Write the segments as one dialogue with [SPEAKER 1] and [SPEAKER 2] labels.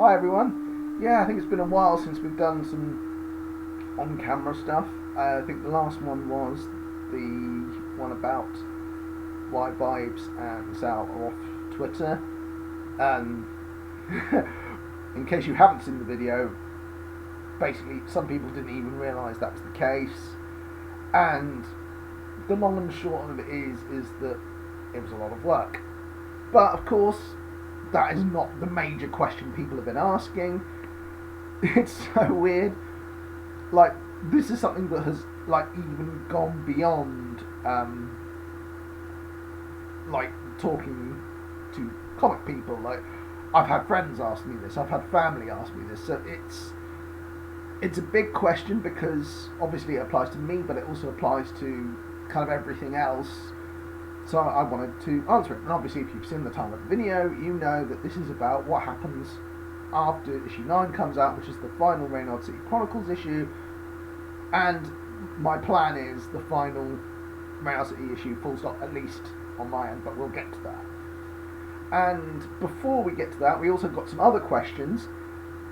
[SPEAKER 1] Hi everyone. Yeah, I think it's been a while since we've done some on-camera stuff. I think the last one was the one about why Vibes and Sal are off Twitter. And in case you haven't seen the video, basically some people didn't even realise that was the case. And the long and short of it is that it was a lot of work. But of course, that is not the major question people have been asking. It's so weird. Like, this is something that has even gone beyond like talking to comic people. Like, I've had friends ask me this, I've had family ask me this, so it's a big question because obviously it applies to me, but it also applies to kind of everything else. So I wanted to answer it. And obviously if you've seen the title of the video, you know that this is about what happens after issue 9 comes out, which is the final Reynard City Chronicles issue. And my plan is the final Reynard City issue, full stop, at least on my end, but we'll get to that. And before we get to that, we also got some other questions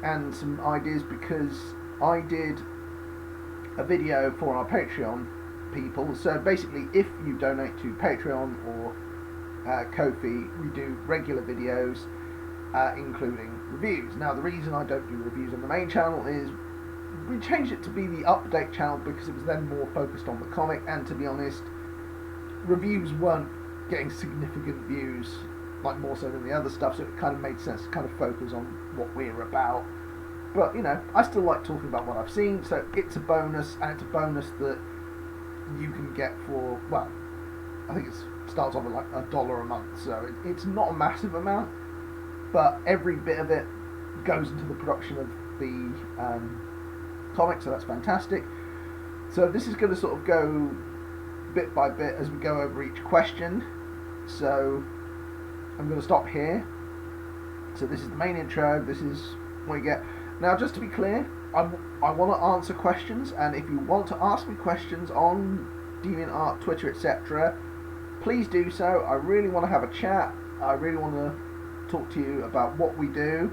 [SPEAKER 1] and some ideas, because I did a video for our Patreon people. So basically, if you donate to Patreon or Ko-fi, we do regular videos, including reviews. Now, the reason I don't do reviews on the main channel is we changed it to be the update channel because it was then more focused on the comic, and to be honest, reviews weren't getting significant views, like more so than the other stuff, so it kind of made sense to kind of focus on what we're about. But, you know, I still like talking about what I've seen, so it's a bonus, and it's a bonus that you can get for, well, I think it starts off at like $1 a month, so it's not a massive amount, but every bit of it goes into the production of the comic, so that's fantastic. So this is going to sort of go bit by bit as we go over each question. So I'm going to stop here. So this is the main intro, this is what you get. Now, just to be clear, I want to answer questions, and if you want to ask me questions on DeviantArt, Twitter, etc., please do so. I really want to have a chat. I really want to talk to you about what we do.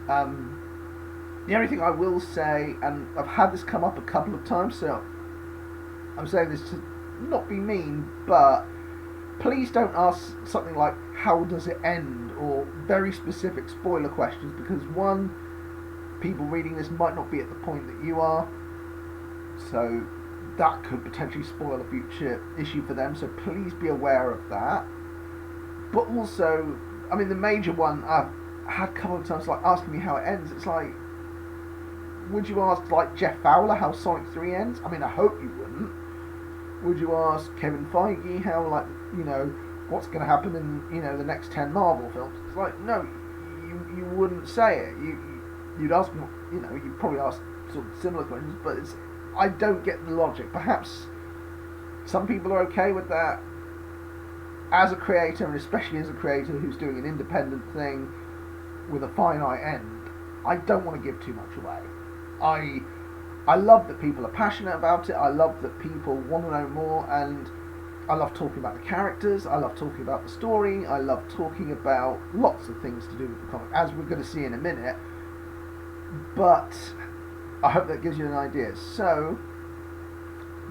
[SPEAKER 1] The only thing I will say, and I've had this come up a couple of times, so I'm saying this to not be mean, but please don't ask something like, how does it end, or very specific spoiler questions, because one, people reading this might not be at the point that you are, so that could potentially spoil a future issue for them, so please be aware of that. But also, I mean, the major one I've had a couple of times, like, asking me how it ends. It's like, would you ask, like, Jeff Fowler how Sonic 3 ends? I mean, I hope you wouldn't. Would you ask Kevin Feige how, like, you know, what's going to happen in, you know, the next 10 Marvel films? It's like, no, you wouldn't say it. You'd ask, you know, you'd probably ask sort of similar questions, but I don't get the logic. Perhaps some people are okay with that. As a creator, and especially as a creator who's doing an independent thing with a finite end, I don't want to give too much away. I love that people are passionate about it. I love that people want to know more, and I love talking about the characters. I love talking about the story. I love talking about lots of things to do with the comic, as we're going to see in a minute. But I hope that gives you an idea. So,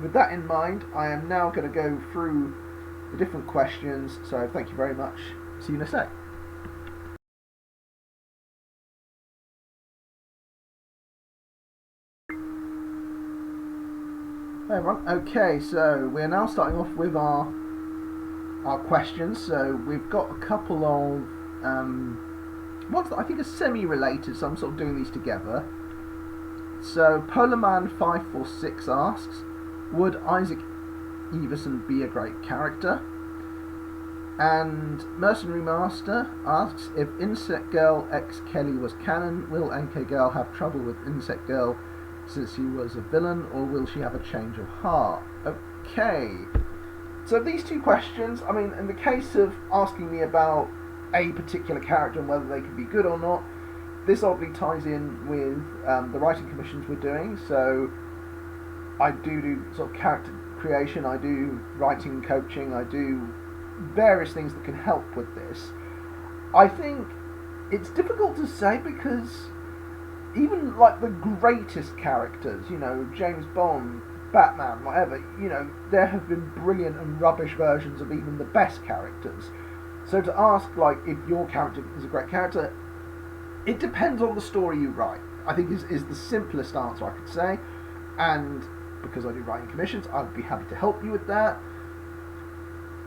[SPEAKER 1] with that in mind, I am now going to go through the different questions. So, thank you very much. See you in a sec. Hey everyone. Okay, so we're now starting off with our questions. So we've got a couple of ones that I think are semi-related, so I'm sort of doing these together. So Polarman546 asks, would Isaac Everson be a great character? And Mercenary Master asks, if Insect Girl X Kelly was canon, will NK Girl have trouble with Insect Girl since she was a villain, or will she have a change of heart? Okay, so these two questions, I mean, in the case of asking me about a particular character and whether they can be good or not, this oddly ties in with the writing commissions we're doing. So I do sort of character creation, I do writing coaching, I do various things that can help with this. I think it's difficult to say because even like the greatest characters, James Bond, Batman, whatever, there have been brilliant and rubbish versions of even the best characters. So to ask like if your character is a great character, it depends on the story you write. I think is the simplest answer I could say, and because I do writing commissions, I'd be happy to help you with that.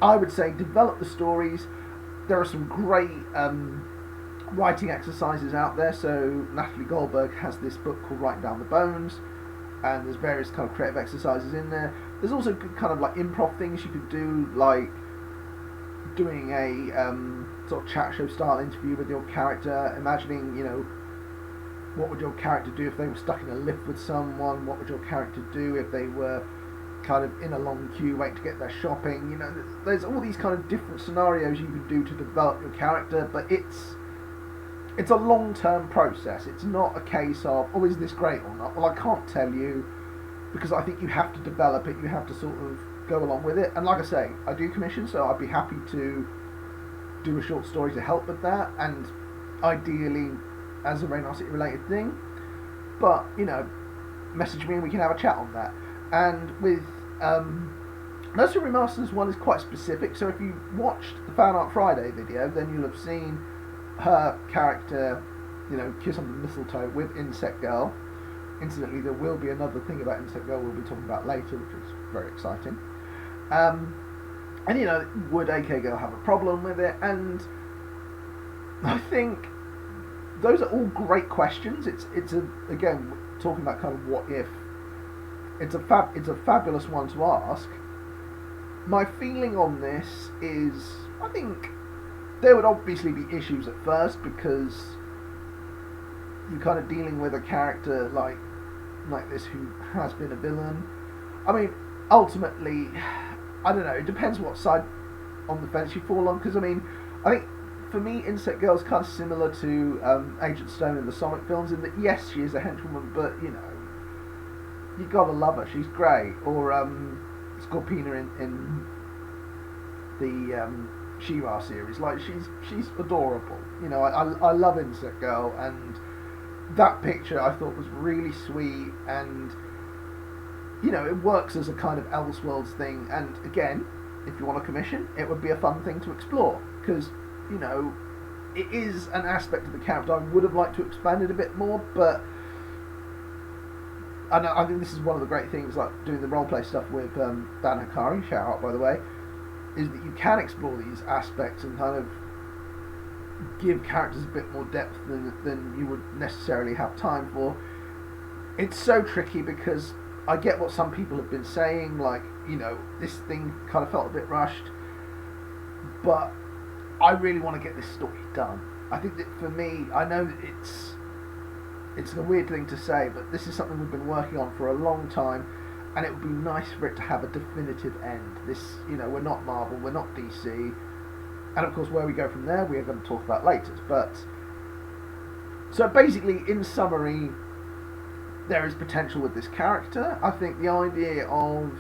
[SPEAKER 1] I would say develop the stories. There are some great writing exercises out there. So Natalie Goldberg has this book called Writing Down the Bones, and there's various kind of creative exercises in there. There's also good kind of like improv things you could do, like doing a sort of chat show style interview with your character, imagining, what would your character do if they were stuck in a lift with someone, what would your character do if they were kind of in a long queue waiting to get their shopping. There's all these kind of different scenarios you can do to develop your character, but it's a long-term process. It's not a case of, oh, is this great or not? Well, I can't tell you, because I think you have to develop it, you have to sort of go along with it. And like I say, I do commission, so I'd be happy to do a short story to help with that, and ideally as a Reynard City related thing. But, message me and we can have a chat on that. And with Nursery Remasters one is quite specific, so if you watched the Fan Art Friday video, then you'll have seen her character, kiss on the mistletoe with Insect Girl. Incidentally, there will be another thing about Insect Girl we'll be talking about later, which is very exciting. And would AK Girl have a problem with it? And I think those are all great questions. It's again talking about kind of what if. It's a fabulous one to ask. My feeling on this is, I think there would obviously be issues at first because you're kind of dealing with a character like this who has been a villain. I mean, ultimately, I don't know. It depends what side on the fence you fall on. Because I think for me, Insect Girl's kind of similar to Agent Stone in the Sonic films in that she is a henchwoman, but you gotta love her. She's great. Or Scorpina in the She-Ra series. Like she's adorable. I love Insect Girl, and that picture I thought was really sweet, and it works as a kind of Elseworlds thing. And again, if you want a commission, it would be a fun thing to explore because it is an aspect of the character I would have liked to expand it a bit more, but I think this is one of the great things, like doing the roleplay stuff with Dan Hikari, shout out by the way, is that you can explore these aspects and kind of give characters a bit more depth than you would necessarily have time for. It's so tricky because I get what some people have been saying, like, this thing kind of felt a bit rushed, but I really want to get this story done. I think that for me, I know that it's a weird thing to say, but this is something we've been working on for a long time, and it would be nice for it to have a definitive end. This, we're not Marvel, we're not DC, and of course where we go from there we are going to talk about later. But so basically, in summary, there is potential with this character. I think the idea of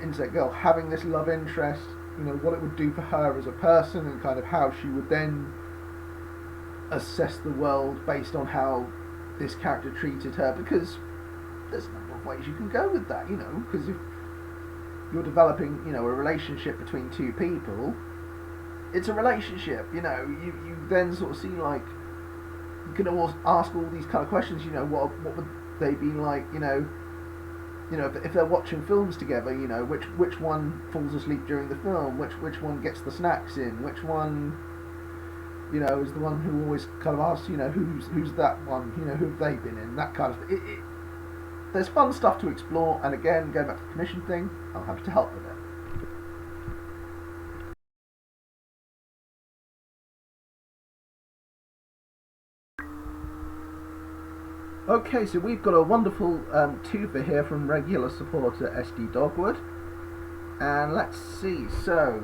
[SPEAKER 1] Insect Girl having this love interest, what it would do for her as a person, and kind of how she would then assess the world based on how this character treated her, because there's a number of ways you can go with that, because if you're developing, a relationship between two people, it's a relationship, you then sort of see, like, you can almost ask all these kind of questions, what would they be like, if they're watching films together, which one falls asleep during the film, which one gets the snacks in, which one, is the one who always kind of asks, who's that one, who have they been in, that kind of thing. There's fun stuff to explore, and again, going back to the commission thing, I'm happy to help with it. Okay, so we've got a wonderful twofer here from regular supporter SD Dogwood, and let's see. So,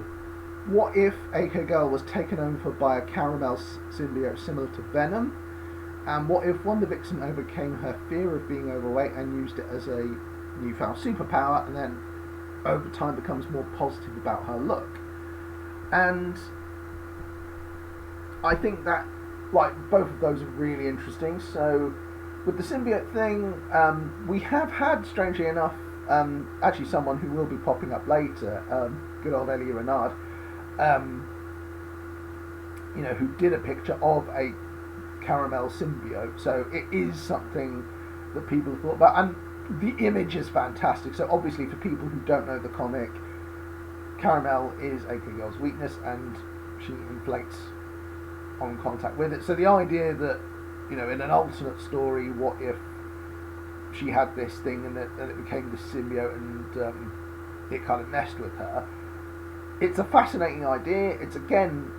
[SPEAKER 1] what if AK Girl was taken over by a caramel symbiote similar to Venom? And what if Wonder Vixen overcame her fear of being overweight and used it as a newfound superpower, and then over time becomes more positive about her look? And I think that, like, both of those are really interesting. So, with the symbiote thing, we have had, strangely enough, actually someone who will be popping up later, good old Ellie Reynard, um, who did a picture of a caramel symbiote. So it is something that people have thought about, and the image is fantastic. So obviously, for people who don't know the comic, caramel is AK Girl's weakness, and she inflates on contact with it. So the idea that, in an alternate story, what if she had this thing and it became this symbiote and it kind of messed with her? It's a fascinating idea. It's, again,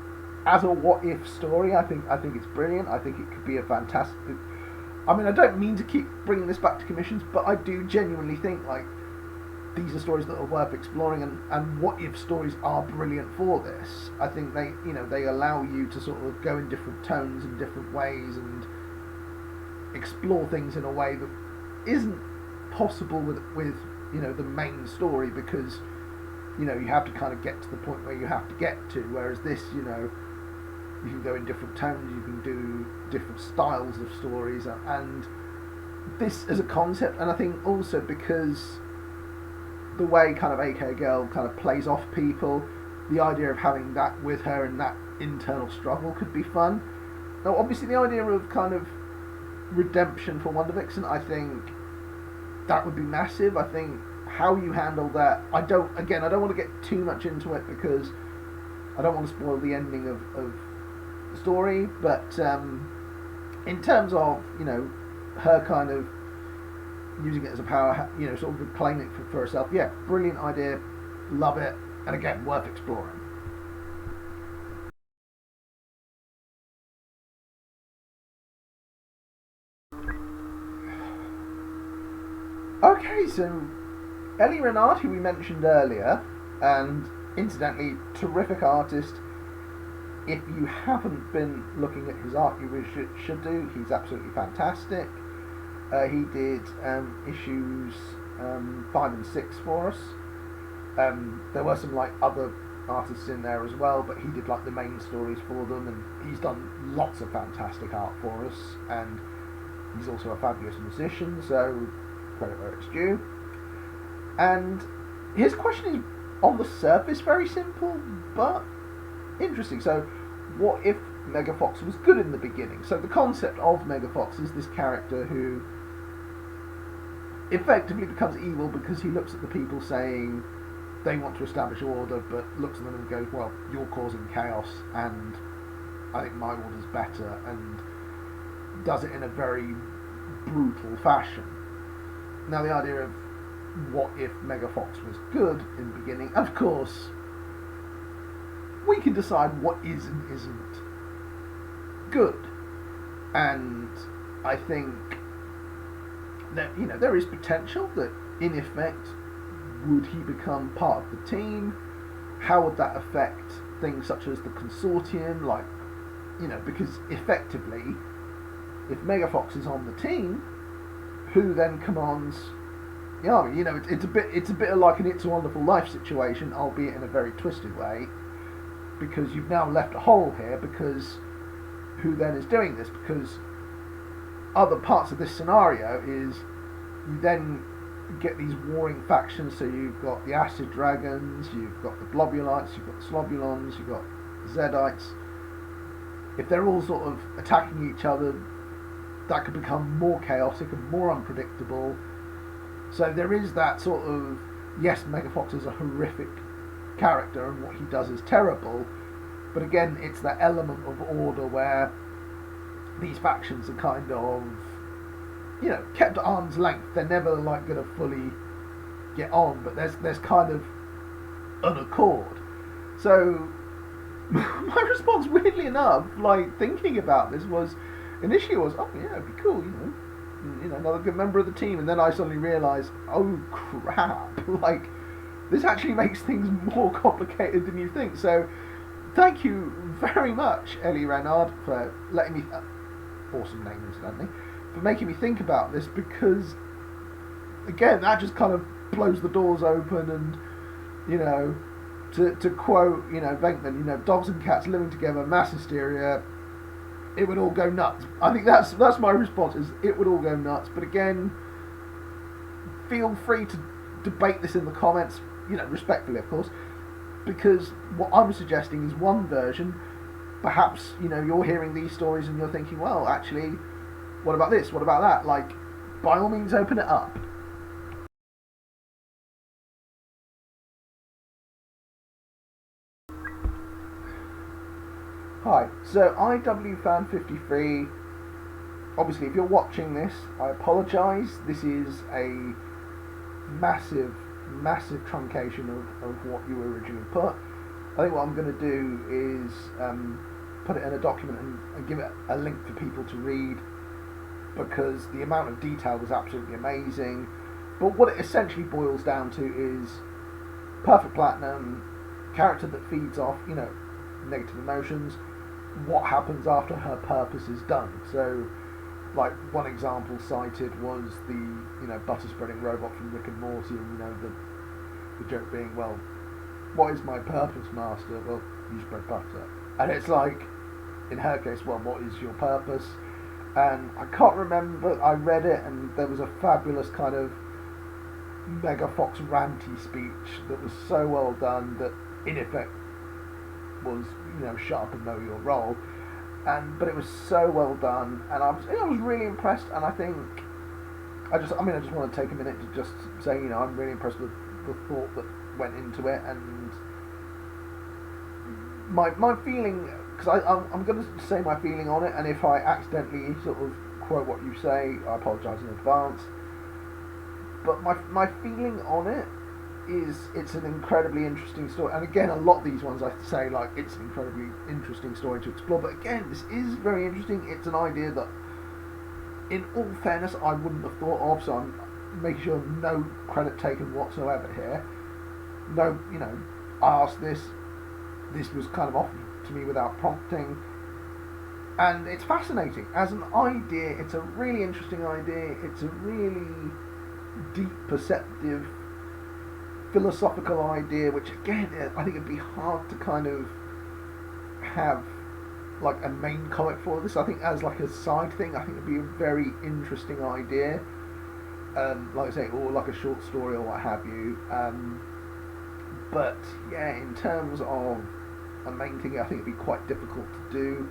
[SPEAKER 1] as a what if story, I think it's brilliant. I think it could be a fantastic. I mean, I don't mean to keep bringing this back to commissions, but I do genuinely think, like, these are stories that are worth exploring, and what if stories are brilliant for this. I think they allow you to sort of go in different tones and different ways and explore things in a way that isn't possible with the main story, because you have to kind of get to the point where you have to get to, whereas this, you can go in different tones, you can do different styles of stories, and this as a concept, and I think also because the way kind of AK Girl kind of plays off people, the idea of having that with her and that internal struggle could be fun. Now, obviously, the idea of kind of redemption for Wonder Vixen, I think that would be massive. I think how you handle that, I don't want to get too much into it because I don't want to spoil the ending of the story, but in terms of, her kind of using it as a power, sort of reclaiming it for herself, yeah, brilliant idea, love it, and again, worth exploring. Okay, so Ellie Reynard, who we mentioned earlier, and incidentally, terrific artist. If you haven't been looking at his art, you should do. He's absolutely fantastic. He did issues 5 and 6 for us. There were some other artists in there as well, but he did the main stories for them, and he's done lots of fantastic art for us. And he's also a fabulous musician, so credit where it's due. And his question is, on the surface, very simple, but interesting. So, what if Megafox was good in the beginning? So the concept of Megafox is this character who effectively becomes evil because he looks at the people saying they want to establish order, but looks at them and goes, well, you're causing chaos, and I think my order's better, and does it in a very brutal fashion. Now, the idea of what if Megafox was good in the beginning, of course, we can decide what is and isn't good. And I think that, there is potential that, in effect, would he become part of the team? How would that affect things such as the consortium? Because effectively, if Megafox is on the team, who then commands the army? It's a bit of like an It's a Wonderful Life situation, albeit in a very twisted way, because you've now left a hole here, because who then is doing this? Because other parts of this scenario is you then get these warring factions, so you've got the Acid Dragons, you've got the Blobulites, you've got the Slobulons, you've got the Zedites. If they're all sort of attacking each other, that could become more chaotic and more unpredictable. So there is that sort of, yes, Megafox is a horrific character and what he does is terrible, but again, it's that element of order where these factions are kind of, kept at arm's length. They're never going to fully get on, but there's kind of an accord. So my response, weirdly enough, thinking about this, was initially oh yeah, it'd be cool, another good member of the team, and then I suddenly realised, oh crap, this actually makes things more complicated than you think. So thank you very much, Ellie Reynard, for letting me, awesome name incidentally, for making me think about this, because again, that just kind of blows the doors open, and to quote, Venkman, dogs and cats living together, mass hysteria, it would all go nuts. I think that's my response, is it would all go nuts. But again, feel free to debate this in the comments, respectfully, of course, because what I'm suggesting is one version. Perhaps, you're hearing these stories and you're thinking, well, actually, what about this? What about that? Like, by all means, open it up. Hi, so IWFan53, obviously if you're watching this, I apologise, this is a massive truncation of what you originally put. I think what I'm going to do is put it in a document and give it a link for people to read, because the amount of detail was absolutely amazing. But what it essentially boils down to is perfect platinum, character that feeds off, negative emotions, what happens after her purpose is done. So, like, one example cited was the, butter spreading robot from Rick and Morty, and, the joke being, well, what is my purpose, master? Well, you spread butter. And it's like, in her case, well, what is your purpose? And I can't remember, I read it, and there was a fabulous kind of Mega Fox ranty speech that was so well done that, in effect, was, shut up and know your role. But it was so well done, and I was really impressed. And I think I just want to take a minute to just say, I'm really impressed with the thought that went into it, and my feeling, because I'm going to say my feeling on it, and if I accidentally sort of quote what you say, I apologise in advance. But my feeling on it is it's an incredibly interesting story, and again, a lot of these ones I say, like, it's an incredibly interesting story to explore, but again, this is very interesting. It's an idea that, in all fairness, I wouldn't have thought of, so I'm making sure no credit taken whatsoever here. No, I asked this was kind of offered to me without prompting, and it's fascinating as an idea. It's a really interesting idea. It's a really deep, perceptive, philosophical idea, which again, I think it'd be hard to kind of have like a main comic for this. I think as like a side thing, I think it'd be a very interesting idea, like I say, or like a short story or what have you. But yeah, in terms of a main thing, I think it'd be quite difficult to do.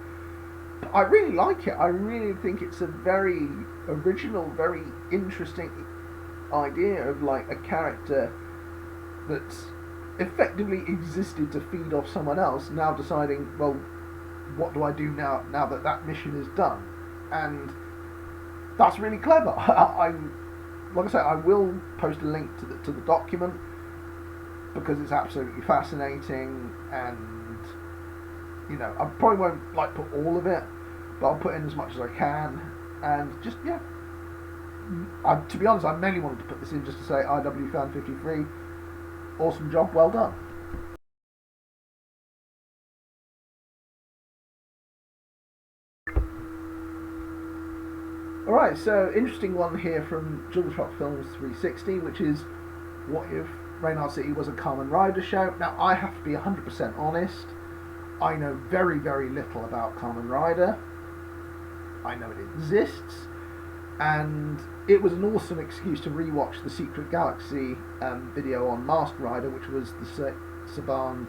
[SPEAKER 1] But I really like it. I really think it's a very original, very interesting idea of like a character that's effectively existed to feed off someone else, now deciding, well, what do I do now that mission is done? And that's really clever. Like I say, I will post a link to the document, because it's absolutely fascinating, and I probably won't like put all of it, but I'll put in as much as I can, and just to be honest, I mainly wanted to put this in just to say IWFan53, awesome job, well done. Alright, so interesting one here from Jules Rock Films 360, which is, what if Reynard City was a Kamen Rider show? Now, I have to be 100% honest, I know very, very little about Kamen Rider. I know it exists, and it was an awesome excuse to rewatch the Secret Galaxy video on Masked Rider, which was the Saban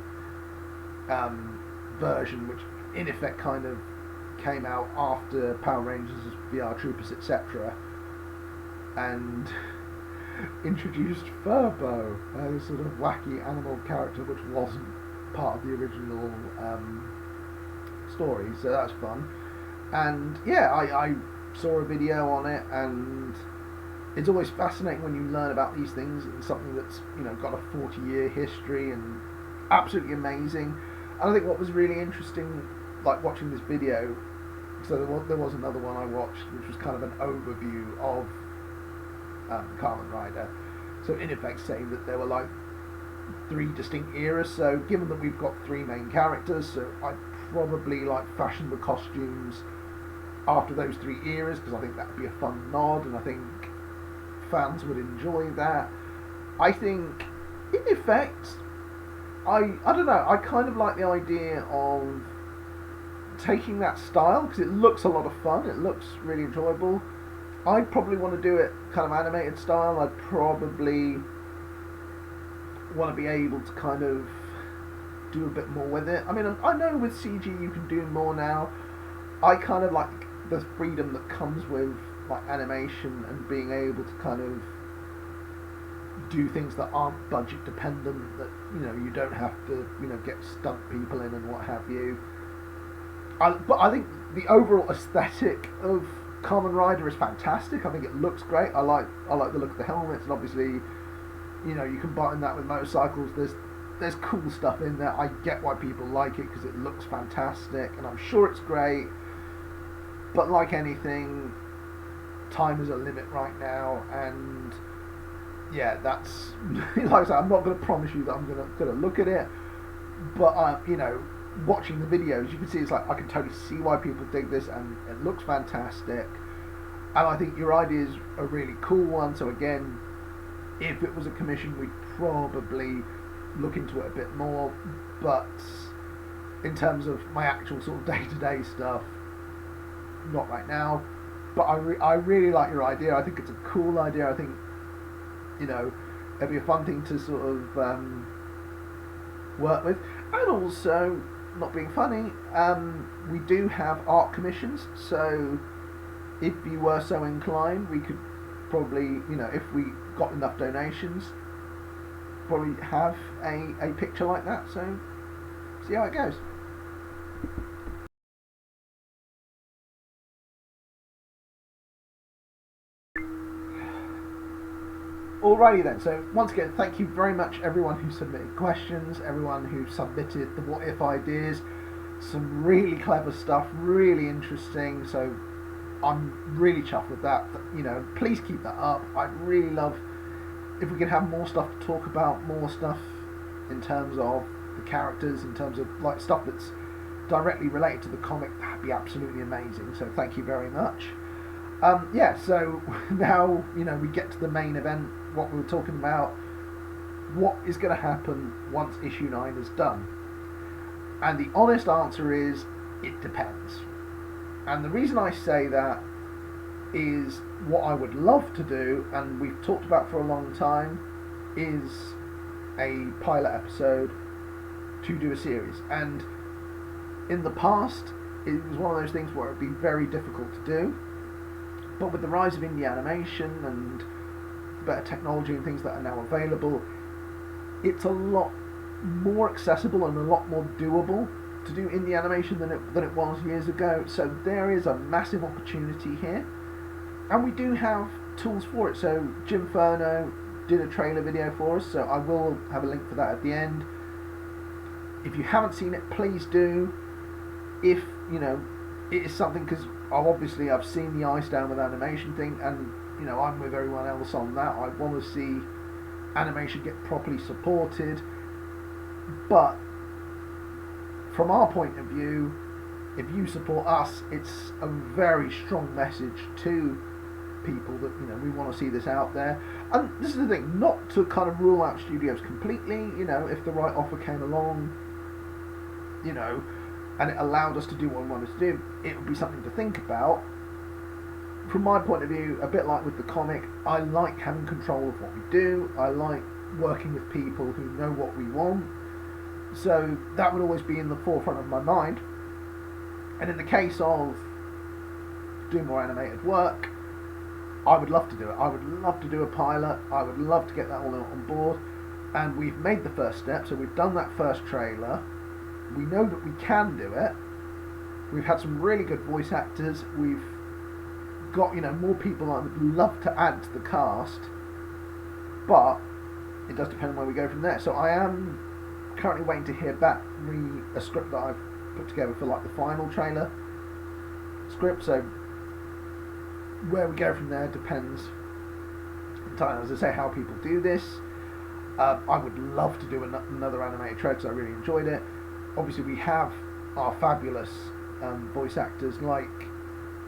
[SPEAKER 1] version, which in effect kind of came out after Power Rangers, VR Troopers, etc., and introduced Furbo, a sort of wacky animal character which wasn't part of the original story, so that's fun. And yeah, I saw a video on it, and it's always fascinating when you learn about these things, and something that's got a 40-year history, and absolutely amazing. And I think what was really interesting, like watching this video, so there was another one I watched which was kind of an overview of Kamen Rider, so in effect saying that there were like 3 distinct eras. So given that we've got 3 main characters, so I probably like fashion the costumes after those 3 eras, because I think that would be a fun nod, and I think fans would enjoy that. I think in effect I don't know. I kind of like the idea of taking that style because it looks a lot of fun. It looks really enjoyable. I'd probably want to do it kind of animated style. I'd probably want to be able to kind of do a bit more with it. I mean, I know with CG you can do more now. I kind of like the freedom that comes with like animation and being able to kind of do things that aren't budget dependent. That you don't have to get stunt people in and what have you. But I think the overall aesthetic of Kamen Rider is fantastic. I think it looks great. I like the look of the helmets, and obviously, you combine that with motorcycles. There's cool stuff in there. I get why people like it because it looks fantastic, and I'm sure it's great. But like anything, time is a limit right now, and yeah, that's like I said. I'm not going to promise you that I'm going to look at it, but watching the videos, you can see it's like I can totally see why people dig this, and it looks fantastic. And I think your idea is a really cool one. So again, if it was a commission, we'd probably look into it a bit more. But in terms of my actual sort of day-to-day stuff, not right now. But I really like your idea. I think it's a cool idea. I think it'd be a fun thing to sort of work with, and also, not being funny, we do have art commissions, so if you were so inclined, we could probably, if we got enough donations, probably have a picture like that, so see how it goes. Alrighty then, so once again, thank you very much everyone who submitted questions, everyone who submitted the what if ideas, some really clever stuff, really interesting, so I'm really chuffed with that. Please keep that up. I'd really love if we could have more stuff to talk about, more stuff in terms of the characters, in terms of like stuff that's directly related to the comic. That'd be absolutely amazing, so thank you very much. So now we get to the main event, what we were talking about, what is going to happen once issue 9 is done. And the honest answer is, it depends. And the reason I say that is what I would love to do, and we've talked about for a long time, is a pilot episode to do a series. And in the past, it was one of those things where it would be very difficult to do. But with the rise of indie animation and better technology and things that are now available, it's a lot more accessible and a lot more doable to do indie animation than it was years ago. So there is a massive opportunity here, and we do have tools for it. So Jim Furno did a trailer video for us, so I will have a link for that at the end. If you haven't seen it, please do. If it is something, because I've seen the Ice Down with animation thing, and I'm with everyone else on that. I want to see animation get properly supported, but from our point of view, if you support us, it's a very strong message to people that we want to see this out there. And this is the thing, not to kind of rule out studios completely. If the right offer came along, and it allowed us to do what we wanted to do, it would be something to think about. From my point of view, a bit like with the comic, I like having control of what we do. I like working with people who know what we want. So that would always be in the forefront of my mind. And in the case of doing more animated work, I would love to do it. I would love to do a pilot. I would love to get that all on board. And we've made the first step, so we've done that first trailer. We know that we can do it. We've had some really good voice actors. We've got more people I would love to add to the cast, but it does depend on where we go from there. So I am currently waiting to hear back a script that I've put together for like the final trailer script. So where we go from there depends entirely, as I say, how people do this. I would love to do another animated trailer because I really enjoyed it. Obviously we have our fabulous voice actors like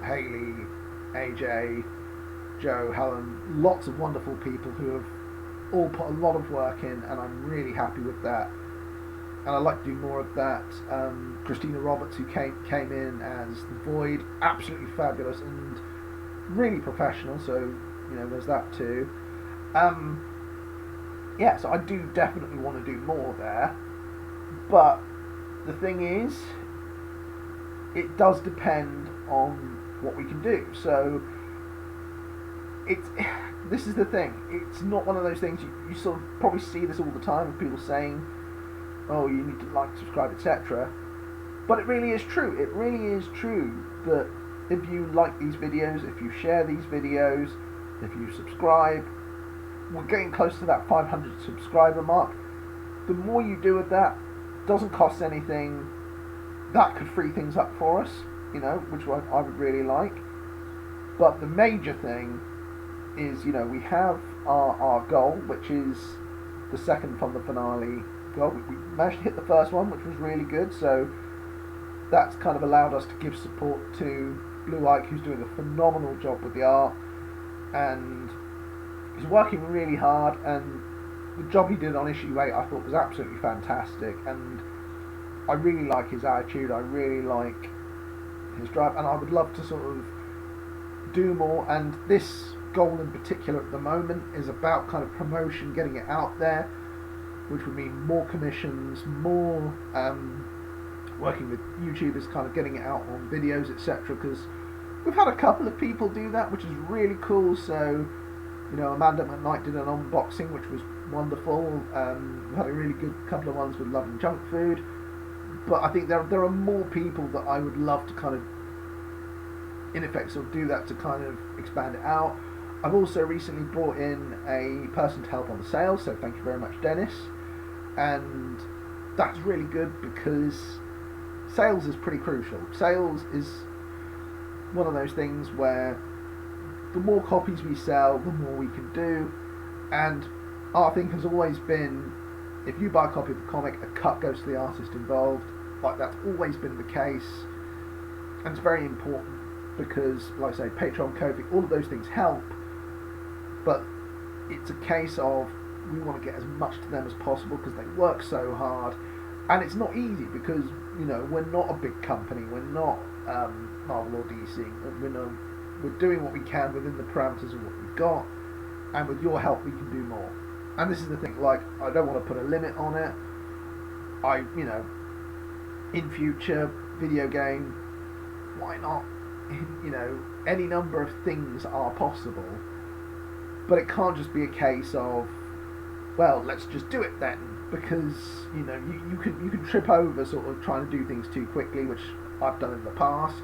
[SPEAKER 1] Haley, AJ, Joe, Helen, lots of wonderful people who have all put a lot of work in, and I'm really happy with that. and I'd like to do more of that. Christina Roberts, who came in as the Void, absolutely fabulous and really professional. So there's that too. Yeah, so I do definitely want to do more there, but the thing is, it does depend on what we can do. So this is the thing. It's not one of those things you sort of probably see this all the time with people saying, "Oh, you need to like, subscribe, etc." But it really is true. It really is true that if you like these videos, if you share these videos, if you subscribe, we're getting close to that 500 subscriber mark. The more you do with that, doesn't cost anything. That could free things up for us, which I would really like. But the major thing is, we have our goal, which is the second from the finale goal. We managed to hit the first one, which was really good. So that's kind of allowed us to give support to Blue Ike, who's doing a phenomenal job with the art, and he's working really hard. And the job he did on issue 8, I thought was absolutely fantastic. And I really like his attitude. I really like his drive, and I would love to sort of do more. And this goal in particular at the moment is about kind of promotion, getting it out there, which would mean more commissions, more working with YouTubers, kind of getting it out on videos, etc. Because we've had a couple of people do that, which is really cool. So, Amanda McKnight did an unboxing, which was wonderful. We had a really good couple of ones with Love and Junk Food. But I think there are more people that I would love to kind of, in effect, sort of do that to kind of expand it out. I've also recently brought in a person to help on the sales, so thank you very much, Dennis. And that's really good because sales is pretty crucial. Sales is one of those things where the more copies we sell, the more we can do. And our thing has always been, if you buy a copy of the comic, a cut goes to the artist involved. Like, that's always been the case. And it's very important because, like I say, Patreon, Ko-fi, all of those things help. But it's a case of we want to get as much to them as possible because they work so hard. And it's not easy because, we're not a big company. We're not Marvel or DC. We're doing what we can within the parameters of what we've got. And with your help, we can do more. And this is the thing, like, I don't want to put a limit on it. In future, video game, why not? Any number of things are possible. But it can't just be a case of, well, let's just do it then. Because, you can trip over sort of trying to do things too quickly, which I've done in the past.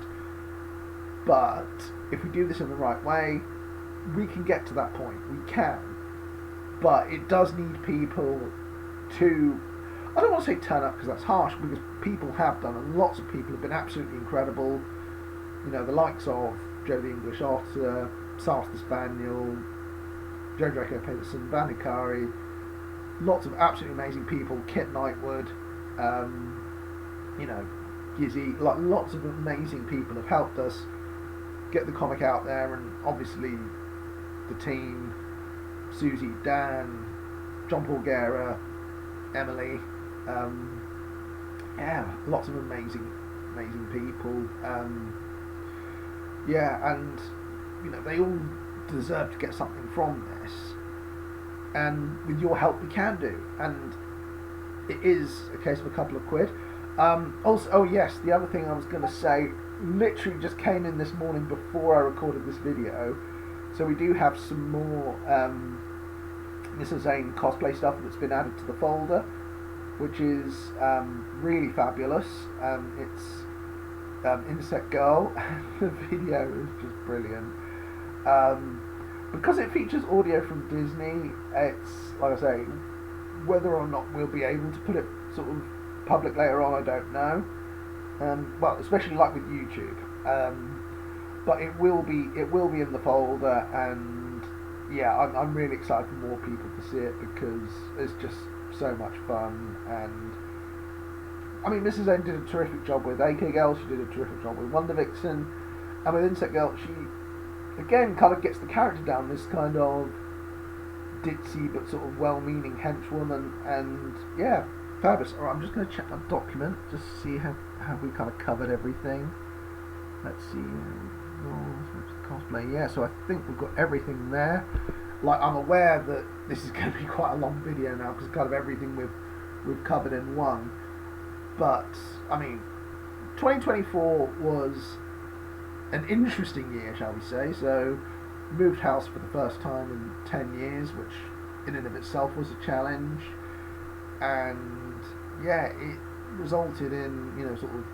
[SPEAKER 1] But if we do this in the right way, we can get to that point. We can. But it does need people to, I don't want to say turn up because that's harsh, because people have done, and lots of people have been absolutely incredible. The likes of Joe the English Otter, Sars the Spaniel, Joe Draco Peterson, Vanikari, lots of absolutely amazing people, Kit Knightwood, Gizzy, lots of amazing people have helped us get the comic out there. And obviously the team, Susie, Dan, John Paul Guerra, Emily, lots of amazing people. And they all deserve to get something from this. And with your help, we can do. And it is a case of a couple of quid. The other thing I was going to say literally just came in this morning before I recorded this video. So we do have some more Mr. Zane cosplay stuff that's been added to the folder, which is really fabulous. It's Insect Girl. The video is just brilliant. Because it features audio from Disney, it's, like I say, whether or not we'll be able to put it sort of public later on, I don't know. Well, especially like with YouTube. But it will be in the folder, and yeah, I'm really excited for more people to see it because it's just so much fun. And I mean, Mrs. N did a terrific job with AK Girl, she did a terrific job with Wonder Vixen, and with Insect Girl, she again kind of gets the character down, this kind of ditzy but sort of well-meaning henchwoman. And yeah, Fabulous. Alright, I'm just going to check my document, just to see how we kind of covered everything. Let's see. Cosplay. Yeah, so I think we've got everything there. Like, I'm aware that this is going to be quite a long video now because kind of everything we've covered in one. But I mean, 2024 was an interesting year, shall we say? So, moved house for the first time in 10 years, which in and of itself was a challenge. And yeah, it resulted in, sort of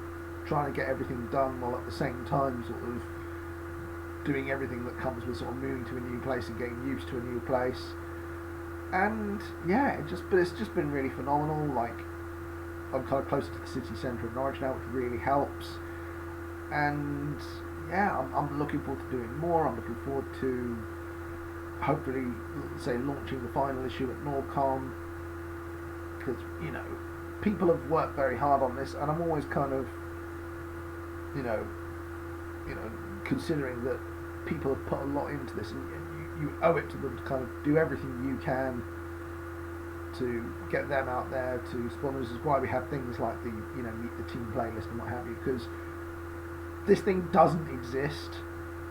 [SPEAKER 1] trying to get everything done while at the same time sort of doing everything that comes with sort of moving to a new place and getting used to a new place. And yeah, it's just been really phenomenal. Like, I'm kind of closer to the city centre of Norwich now, which really helps. And yeah, I'm looking forward to doing more. I'm looking forward to hopefully, say, launching the final issue at Norcon, because people have worked very hard on this, and I'm always kind of you know considering that people have put a lot into this, and you owe it to them to kind of do everything you can to get them out there to spawn. This is why we have things like the meet the team playlist and what have you, because this thing doesn't exist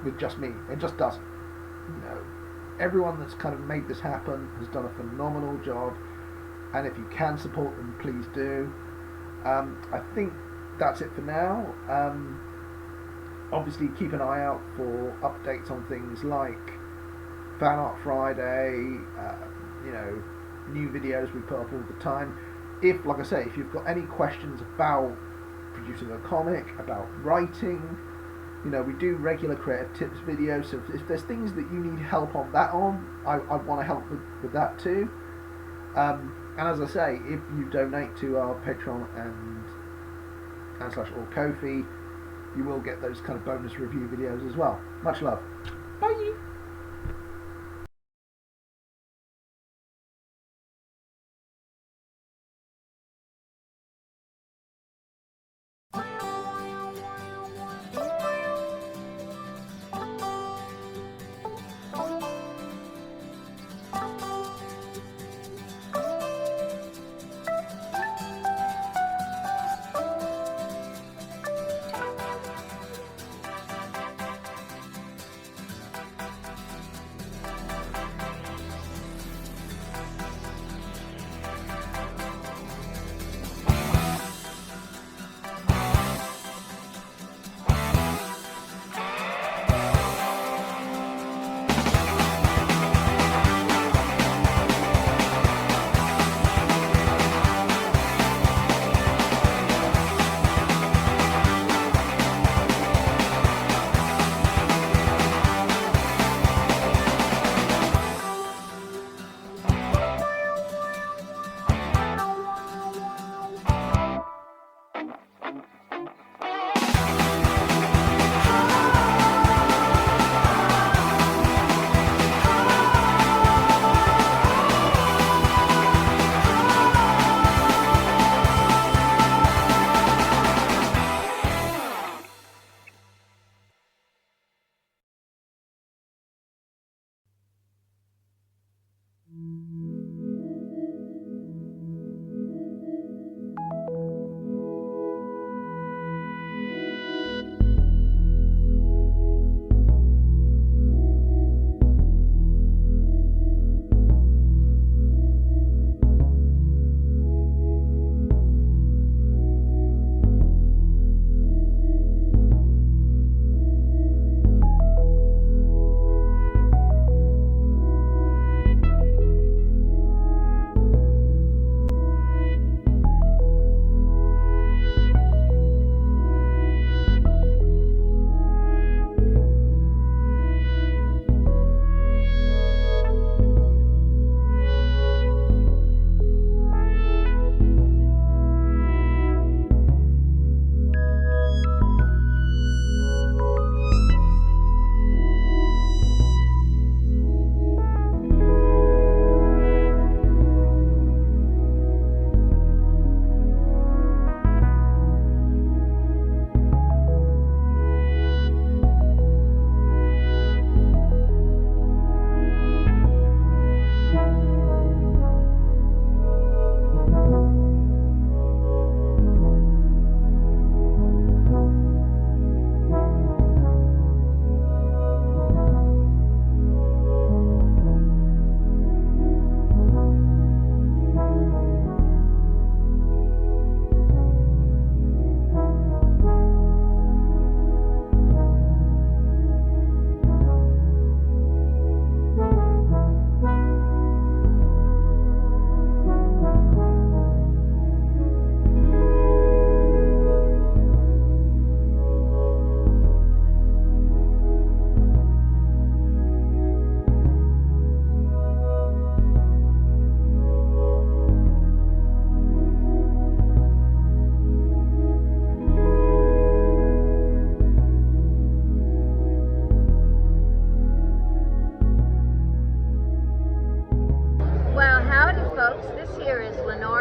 [SPEAKER 1] with just me. It just doesn't. Everyone that's kind of made this happen has done a phenomenal job, and if you can support them, please do. I think that's it for now. Obviously, keep an eye out for updates on things like Fan Art Friday, new videos we put up all the time. If, like I say, if you've got any questions about producing a comic, about writing, we do regular creative tips videos, so if there's things that you need help on that I want to help with that too. And as I say, if you donate to our Patreon and / or Ko-fi, you will get those kind of bonus review videos as well. Much love. Bye!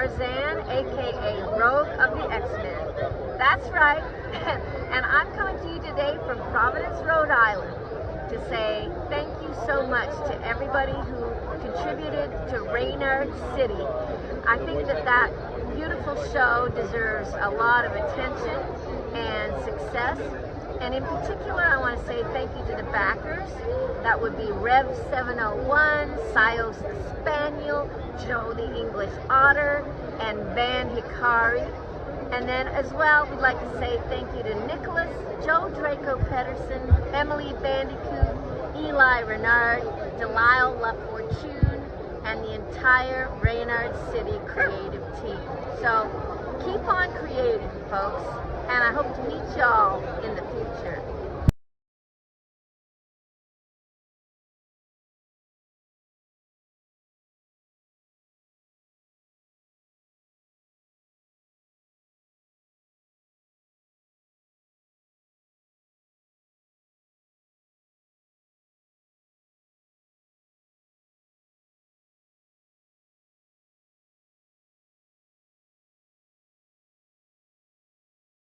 [SPEAKER 2] Tarzan, aka Rogue of the X-Men. That's right. And I'm coming to you today from Providence, Rhode Island to say thank you so much to everybody who contributed to Reynard City. I think that beautiful show deserves a lot of attention and success. And in particular, I want to say thank you to the backers. That would be Rev 701, Sios the Spaniel, Joe the English Otter, and Van Hikari. And then as well, we'd like to say thank you to Nicholas, Joe Draco Pedersen, Emily Bandicoot, Eli Renard, Delisle LaFortune, and the entire Reynard City creative team. So keep on creating, folks, and I hope to meet y'all in the future.